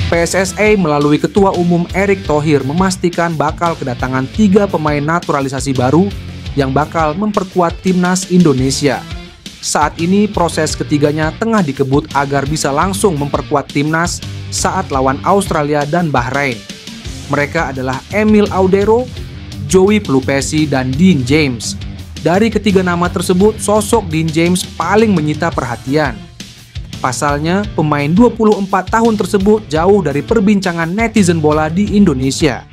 PSSI melalui Ketua Umum Erick Thohir memastikan bakal kedatangan 3 pemain naturalisasi baru yang bakal memperkuat timnas Indonesia. Saat ini proses ketiganya tengah dikebut agar bisa langsung memperkuat timnas saat lawan Australia dan Bahrain. Mereka adalah Emil Audero, Joey Pelupesi, dan Dean James. Dari ketiga nama tersebut, sosok Dean James paling menyita perhatian. Pasalnya, pemain 24 tahun tersebut jauh dari perbincangan netizen bola di Indonesia.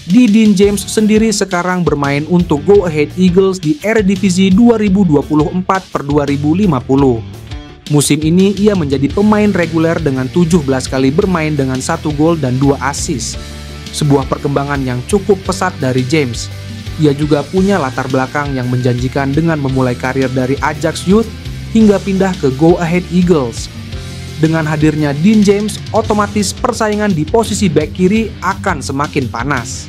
Dean James sendiri sekarang bermain untuk Go Ahead Eagles di Eredivisie 2024/2050. Musim ini ia menjadi pemain reguler dengan 17 kali bermain dengan 1 gol dan 2 assist. Sebuah perkembangan yang cukup pesat dari James. Ia juga punya latar belakang yang menjanjikan dengan memulai karir dari Ajax Youth hingga pindah ke Go Ahead Eagles. Dengan hadirnya Dean James, otomatis persaingan di posisi bek kiri akan semakin panas.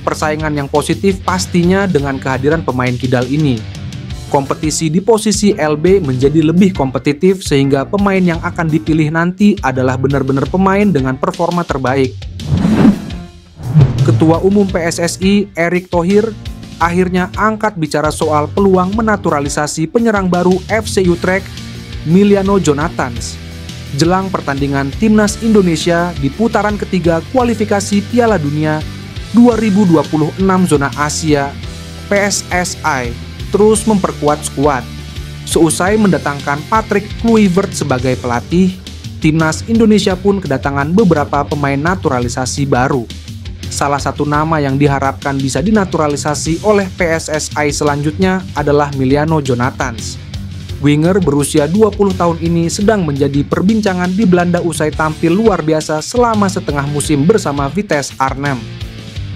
Persaingan yang positif pastinya dengan kehadiran pemain kidal ini. Kompetisi di posisi LB menjadi lebih kompetitif sehingga pemain yang akan dipilih nanti adalah benar-benar pemain dengan performa terbaik. Ketua Umum PSSI Erick Thohir akhirnya angkat bicara soal peluang menaturalisasi penyerang baru FC Utrecht, Emiliano Jonathans, jelang pertandingan timnas Indonesia di putaran ketiga kualifikasi Piala Dunia 2026 zona Asia. PSSI terus memperkuat skuad. Seusai mendatangkan Patrick Kluivert sebagai pelatih, timnas Indonesia pun kedatangan beberapa pemain naturalisasi baru. Salah satu nama yang diharapkan bisa dinaturalisasi oleh PSSI selanjutnya adalah Emiliano Jonathans. Winger berusia 20 tahun ini sedang menjadi perbincangan di Belanda usai tampil luar biasa selama setengah musim bersama Vitesse Arnhem.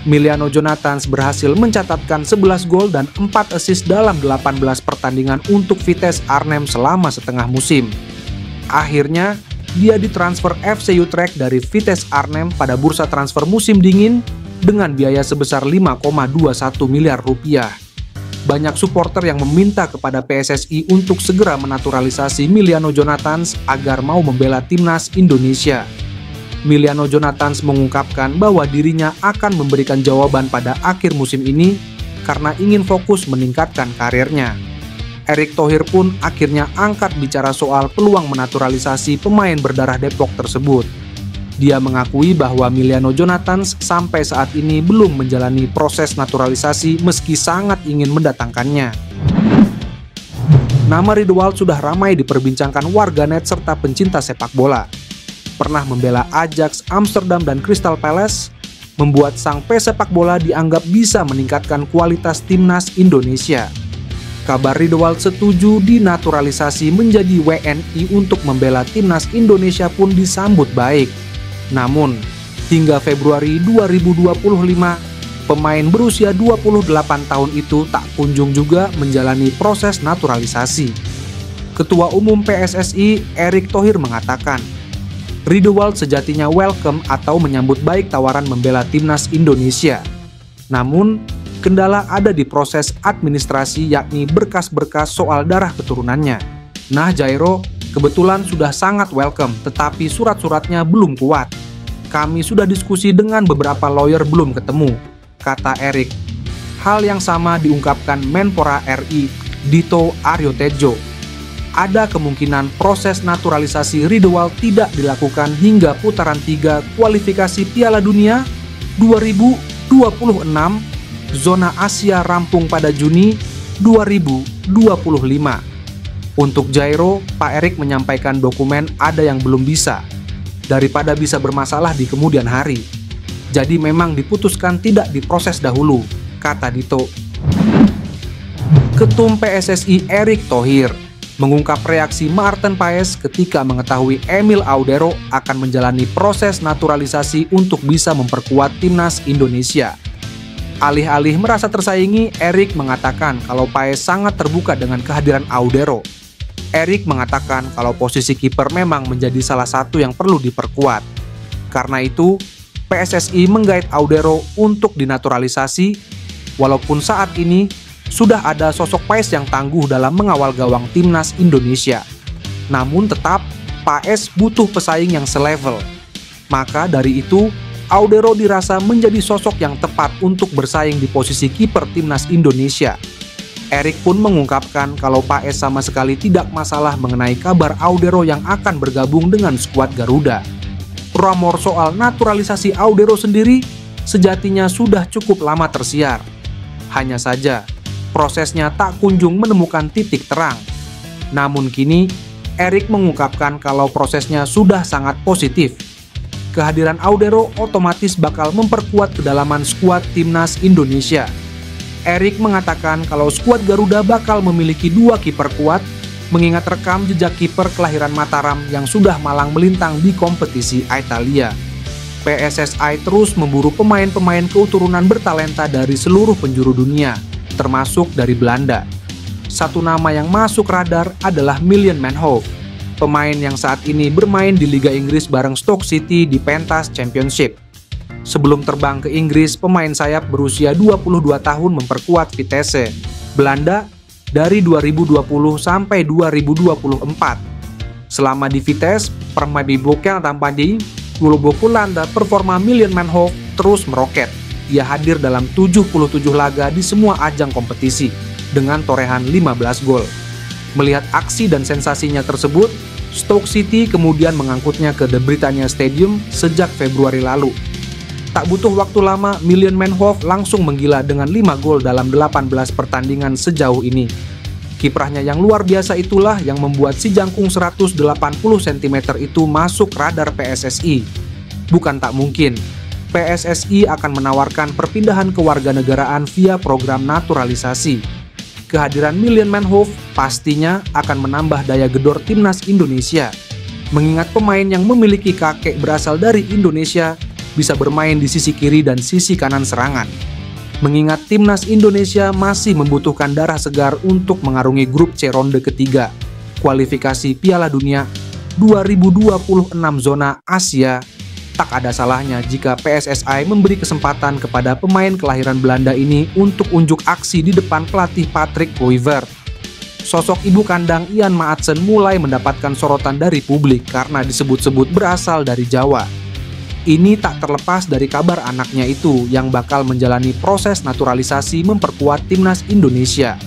Emiliano Jonathans berhasil mencatatkan 11 gol dan 4 assist dalam 18 pertandingan untuk Vitesse Arnhem selama setengah musim. Akhirnya, dia ditransfer FC Utrecht dari Vitesse Arnhem pada bursa transfer musim dingin dengan biaya sebesar 5,21 miliar rupiah. Banyak supporter yang meminta kepada PSSI untuk segera menaturalisasi Emiliano Jonathans agar mau membela timnas Indonesia. Emiliano Jonathans mengungkapkan bahwa dirinya akan memberikan jawaban pada akhir musim ini karena ingin fokus meningkatkan karirnya. Erick Thohir pun akhirnya angkat bicara soal peluang menaturalisasi pemain berdarah Depok tersebut. Dia mengakui bahwa Emiliano Jonathans sampai saat ini belum menjalani proses naturalisasi meski sangat ingin mendatangkannya. Nama Riedewald sudah ramai diperbincangkan warganet serta pencinta sepak bola. Pernah membela Ajax Amsterdam dan Crystal Palace, membuat sang pesepak bola dianggap bisa meningkatkan kualitas timnas Indonesia. Kabar Riedewald setuju dinaturalisasi menjadi WNI untuk membela timnas Indonesia pun disambut baik. Namun, hingga Februari 2025, pemain berusia 28 tahun itu tak kunjung juga menjalani proses naturalisasi. Ketua Umum PSSI Erick Thohir mengatakan, Riedewald sejatinya welcome atau menyambut baik tawaran membela timnas Indonesia. Namun, kendala ada di proses administrasi yakni berkas-berkas soal darah keturunannya. Nah Jairo, kebetulan sudah sangat welcome tetapi surat-suratnya belum kuat. Kami sudah diskusi dengan beberapa lawyer belum ketemu, kata Erick. Hal yang sama diungkapkan Menpora RI, Dito Aryo Tejo. Ada kemungkinan proses naturalisasi Riedewald tidak dilakukan hingga putaran 3 kualifikasi Piala Dunia 2026 zona Asia rampung pada Juni 2025. Untuk Jairo, Pak Erick menyampaikan dokumen ada yang belum bisa, daripada bisa bermasalah di kemudian hari. Jadi memang diputuskan tidak diproses dahulu, kata Dito. Ketum PSSI Erick Thohir mengungkap reaksi Maarten Paes ketika mengetahui Emil Audero akan menjalani proses naturalisasi untuk bisa memperkuat timnas Indonesia. Alih-alih merasa tersaingi, Erick mengatakan kalau Paes sangat terbuka dengan kehadiran Audero. Erick mengatakan kalau posisi kiper memang menjadi salah satu yang perlu diperkuat. Karena itu, PSSI menggait Audero untuk dinaturalisasi, walaupun saat ini sudah ada sosok Paes yang tangguh dalam mengawal gawang timnas Indonesia. Namun tetap, Paes butuh pesaing yang selevel. Maka dari itu, Audero dirasa menjadi sosok yang tepat untuk bersaing di posisi kiper timnas Indonesia. Erik pun mengungkapkan kalau Paes sama sekali tidak masalah mengenai kabar Audero yang akan bergabung dengan skuad Garuda. Rumor soal naturalisasi Audero sendiri sejatinya sudah cukup lama tersiar. Hanya saja, prosesnya tak kunjung menemukan titik terang. Namun kini, Erik mengungkapkan kalau prosesnya sudah sangat positif. Kehadiran Audero otomatis bakal memperkuat kedalaman skuad timnas Indonesia. Erik mengatakan kalau skuad Garuda bakal memiliki 2 kiper kuat, mengingat rekam jejak kiper kelahiran Mataram yang sudah malang melintang di kompetisi Italia. PSSI terus memburu pemain-pemain keturunan bertalenta dari seluruh penjuru dunia, termasuk dari Belanda. Satu nama yang masuk radar adalah Mylian Manhoef, pemain yang saat ini bermain di Liga Inggris bareng Stoke City di Pentas Championship. Sebelum terbang ke Inggris, pemain sayap berusia 22 tahun memperkuat Vitesse, Belanda dari 2020 sampai 2024. Selama di Vitesse, permainan Bokel Tampadi, Gulbokulanda, performa Mylian Manhoef terus meroket. Ia hadir dalam 77 laga di semua ajang kompetisi dengan torehan 15 gol. Melihat aksi dan sensasinya tersebut, Stoke City kemudian mengangkutnya ke The Britannia Stadium sejak Februari lalu. Tak butuh waktu lama, Mylian Manhoef langsung menggila dengan 5 gol dalam 18 pertandingan sejauh ini. Kiprahnya yang luar biasa itulah yang membuat si jangkung 180 cm itu masuk radar PSSI. Bukan tak mungkin, PSSI akan menawarkan perpindahan kewarganegaraan via program naturalisasi. Kehadiran Mylian Manhoef pastinya akan menambah daya gedor timnas Indonesia. Mengingat pemain yang memiliki kakek berasal dari Indonesia bisa bermain di sisi kiri dan sisi kanan serangan. Mengingat timnas Indonesia masih membutuhkan darah segar untuk mengarungi grup C ronde ketiga kualifikasi Piala Dunia 2026 zona Asia. Tak ada salahnya jika PSSI memberi kesempatan kepada pemain kelahiran Belanda ini untuk unjuk aksi di depan pelatih Patrick Kluivert. Sosok ibu kandang Ian Maatsen mulai mendapatkan sorotan dari publik karena disebut-sebut berasal dari Jawa. Ini tak terlepas dari kabar anaknya itu yang bakal menjalani proses naturalisasi memperkuat timnas Indonesia.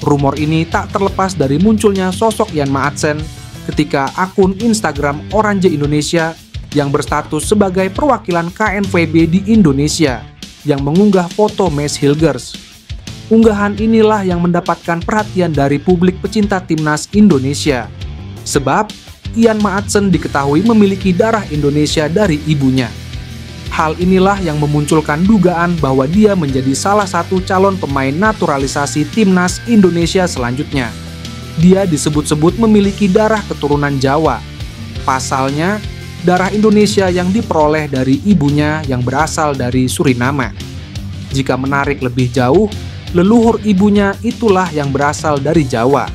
Rumor ini tak terlepas dari munculnya sosok Ian Maatsen ketika akun Instagram Orange Indonesia yang berstatus sebagai perwakilan KNVB di Indonesia yang mengunggah foto Mees Hilgers. Unggahan inilah yang mendapatkan perhatian dari publik pecinta timnas Indonesia. Sebab Ian Maatsen diketahui memiliki darah Indonesia dari ibunya. Hal inilah yang memunculkan dugaan bahwa dia menjadi salah satu calon pemain naturalisasi timnas Indonesia selanjutnya. Dia disebut-sebut memiliki darah keturunan Jawa. Pasalnya, darah Indonesia yang diperoleh dari ibunya yang berasal dari Suriname. Jika menarik lebih jauh, leluhur ibunya itulah yang berasal dari Jawa.